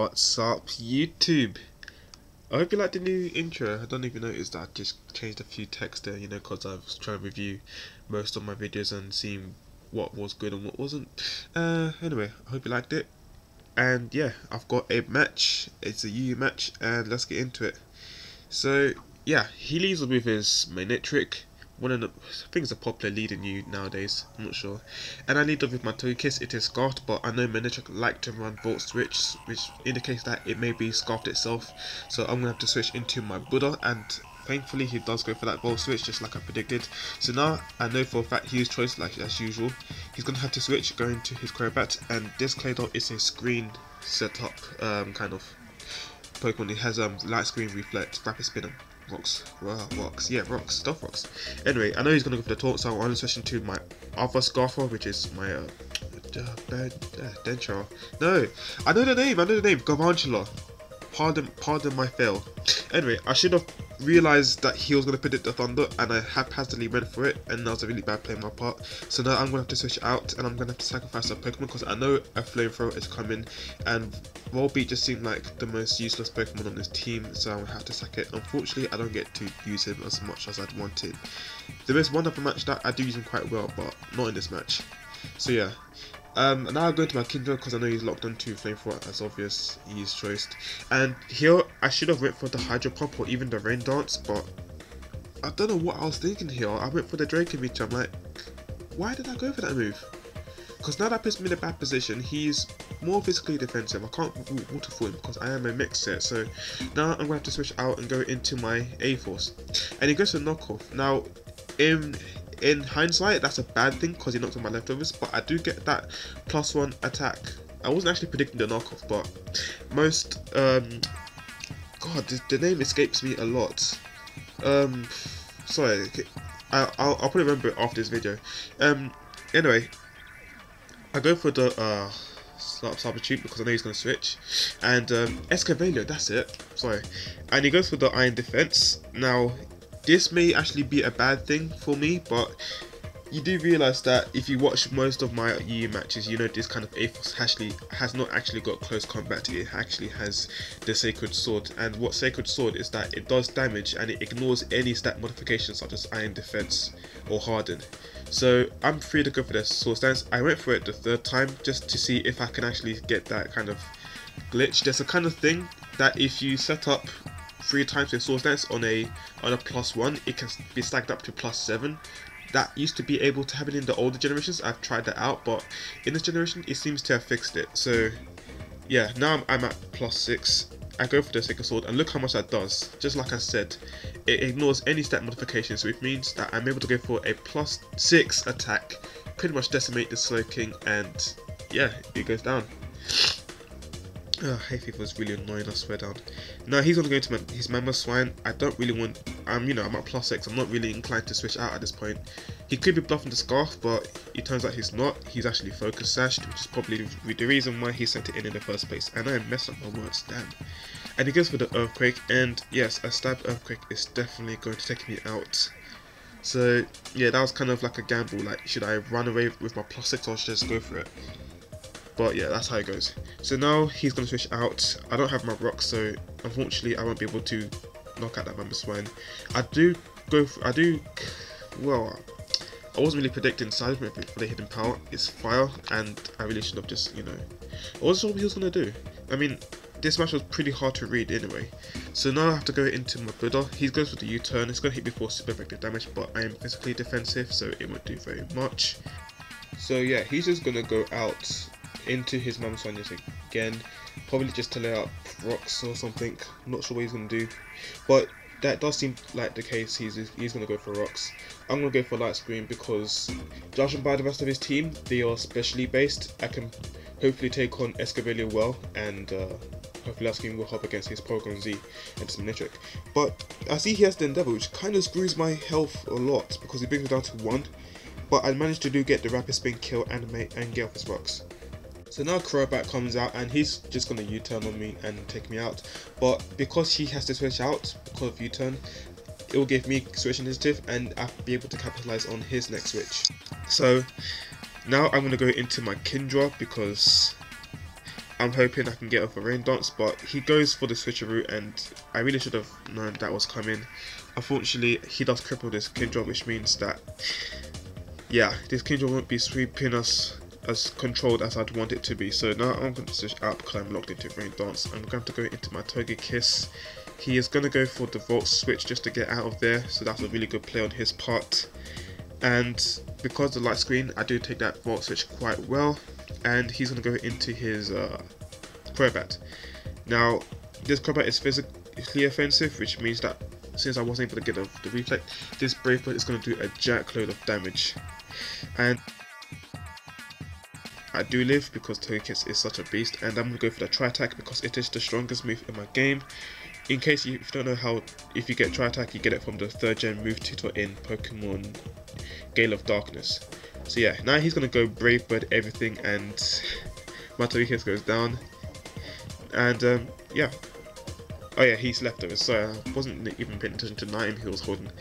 What's up, YouTube? I hope you like the new intro. I don't even notice that I just changed a few text there, because I was trying to review most of my videos and seeing what was good and what wasn't. Anyway, I hope you liked it. And yeah, I've got a match. It's a UU match, and let's get into it. So yeah, he leads with his Manectric. One of the, I think it's a popular lead in you nowadays, I'm not sure. And I lead up with my Togekiss, it is Scarfed, but I know Manectric like to run Volt Switch, which indicates that it may be Scarfed itself. So I'm going to have to switch into my Buddha, and thankfully he does go for that Volt Switch, just like I predicted. So now I know for a fact his choice, like as usual, he's going to have to switch, go into his Crobat, and this Claydol is a screen setup kind of Pokemon. It has light screen reflect, rapid spin, and rocks, stuff rocks. Anyway, I know he's gonna go for the taunt, so I'm switching to my other Scarfer, which is my Denchar. No, I know the name, Garvantula. Pardon my fail. Anyway, I should have realised that he was going to predict the Thunder, and I haphazardly went for it, and that was a really bad play on my part. So now I'm going to have to switch out, and I'm going to have to sacrifice a Pokemon, because I know a Flamethrower is coming, and Volbeat just seemed like the most useless Pokemon on this team, so I'm going to have to sack it. Unfortunately, I don't get to use him as much as I'd wanted. There is one other match that I do use him quite well, but not in this match. So yeah. Now I go into my Kindra because I know he's locked onto Flamethrower, as obvious, he's choiced. And here, I should have went for the Hydro Pump or even the Rain Dance, but I don't know what I was thinking here. I went for the Draco Meteor. I'm like, why did I go for that move? Because now that puts me in a bad position. He's more physically defensive. I can't waterfall him because I am a mix set. So now I'm going to have to switch out and go into my A-Force. And he goes for knockoff. Now, in hindsight, that's a bad thing because he knocked on my leftovers, but I do get that +1 attack. I wasn't actually predicting the knockoff, but most God, the name escapes me a lot. Sorry, I'll probably remember it after this video. Anyway, I go for the Substitute because I know he's going to switch, and Escavalier, that's it. Sorry, and he goes for the Iron Defense. Now, this may actually be a bad thing for me, but you do realise that if you watch most of my UU matches, you know this kind of A-Force actually has not actually got close combat. It actually has the Sacred Sword, and what Sacred Sword is that it does damage and it ignores any stat modifications such as Iron Defense or Harden. So I'm free to go for the Sword Stance. I went for it the third time just to see if I can actually get that kind of glitch. There's a kind of thing that if you set up 3 times with Sword Dance on a +1, it can be stacked up to +7. That used to be able to happen in the older generations. I've tried that out, but in this generation it seems to have fixed it. So yeah, now I'm at +6. I go for the Sacred Sword, and look how much that does. Just like I said, it ignores any stat modifications, which means that I'm able to go for a +6 attack, pretty much decimate the Slowking, and yeah, it goes down. Hayfield was really annoying, I swear down. Now he's gonna go into his Mamoswine. I don't really want. I'm at +6. I'm not really inclined to switch out at this point. He could be bluffing the Scarf, but it turns out he's not. He's actually Focus Sashed, which is probably the reason why he sent it in the first place. And I messed up my words, damn. And he goes for the Earthquake, and yes, a stabbed Earthquake is definitely going to take me out. So yeah, that was kind of like a gamble. Like, should I run away with my +6 or should I just go for it? But yeah, that's how it goes. So now he's going to switch out. I don't have my rocks, so unfortunately I won't be able to knock out that Mamoswine. Well, I wasn't really predicting Seismic for the hidden power. It's fire, and I really should have just, I wasn't sure what he was going to do. I mean, this match was pretty hard to read anyway. So now I have to go into my Buddha. He goes for the U-turn. It's going to hit me for super effective damage, but I am physically defensive, so it won't do very much. So yeah, he's just going to go out into his Mamoswine again, probably just to lay out rocks or something. I'm not sure what he's going to do, but that does seem like the case. He's going to go for rocks. I'm going to go for light screen because, judging by the rest of his team, they are specially based. I can hopefully take on Escavalier well, and hopefully light screen will help against his Porygon Z and his Manectric. But I see he has the Endeavor, which kind of screws my health a lot because he brings me down to 1. But I managed to get the Rapid Spin kill and get off his rocks. So now Crobat comes out, and he's just going to U-turn on me and take me out. But because he has to switch out because of U-turn, it will give me switch initiative, and I'll be able to capitalize on his next switch. So now I'm going to go into my Kindra because I'm hoping I can get off a rain dance, but he goes for the switcheroo, and I really should have known that was coming. Unfortunately, he does cripple this Kindra, which means that, yeah, this Kindra won't be sweeping us as controlled as I'd want it to be. So now I'm going to switch out because I'm locked into rain dance. I'm going to go into my Togekiss. He is going to go for the Volt Switch just to get out of there, so that's a really good play on his part. And because of the light screen, I do take that Volt Switch quite well, and he's going to go into his Crobat. Now, this Crobat is physically offensive, which means that since I wasn't able to get the reflect, this Brave Bird is going to do a jack load of damage. And I do live because Togekiss is such a beast, and I'm going to go for the Tri-Attack because it is the strongest move in my game. In case you don't know how, if you get Tri-Attack, you get it from the 3rd gen move tutor in Pokemon Gale of Darkness. So yeah, now he's going to go Brave Bird everything, and my Togekiss goes down. And yeah. Oh yeah, he's leftovers, so I wasn't even paying attention to the item he was holding.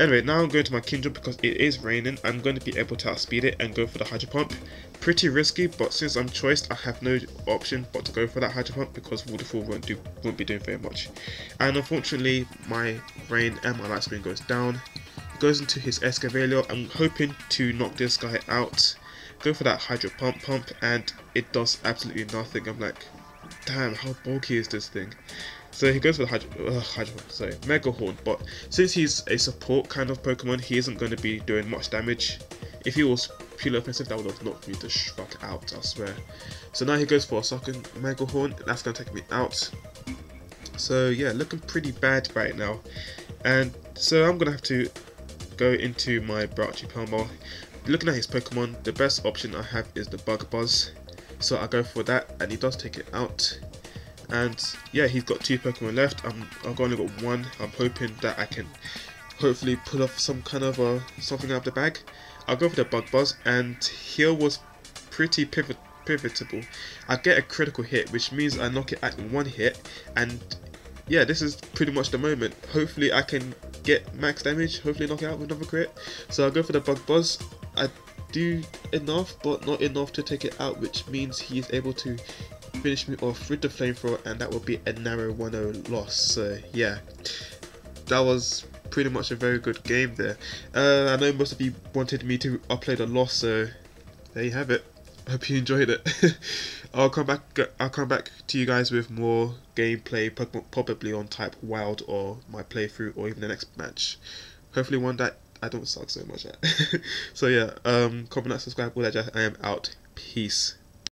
Anyway, now I'm going to my Kindle because it is raining. I'm going to be able to outspeed it and go for the Hydro Pump. Pretty risky, but since I'm choiced, I have no option but to go for that Hydro Pump because Waterfall won't be doing very much. And unfortunately, my rain and my light screen goes down. It goes into his Escavalier. I'm hoping to knock this guy out. Go for that Hydro Pump, and it does absolutely nothing. I'm like, damn, how bulky is this thing? So he goes for the Mega Horn, but since he's a support kind of Pokemon, he isn't going to be doing much damage. If he was purely offensive, that would have knocked me the fuck out, I swear. So now he goes for a second Mega Horn, that's going to take me out. So yeah, looking pretty bad right now. And so I'm going to have to go into my Brachipelmar. Looking at his Pokemon, the best option I have is the Bug Buzz. So I go for that, and he does take it out. And yeah, he's got 2 Pokemon left. I've only got 1. I'm hoping that I can hopefully pull off some kind of something out of the bag. I'll go for the Bug Buzz, and Heal was pretty pivotable. I get a critical hit, which means I knock it at 1 hit, and yeah, this is pretty much the moment. Hopefully I can get max damage, hopefully knock it out with another crit. So I'll go for the Bug Buzz. I do enough, but not enough to take it out, which means he is able to finish me off with the Flamethrower, and that would be a narrow 1-0 loss. So yeah, that was pretty much a very good game there. I know most of you wanted me to upload a loss, so there you have it. I hope you enjoyed it. I'll come back to you guys with more gameplay, probably on Type Wild or my playthrough, or even the next match. Hopefully one that I don't suck so much at. So yeah, comment, like, subscribe, all that jazz. I am out. Peace.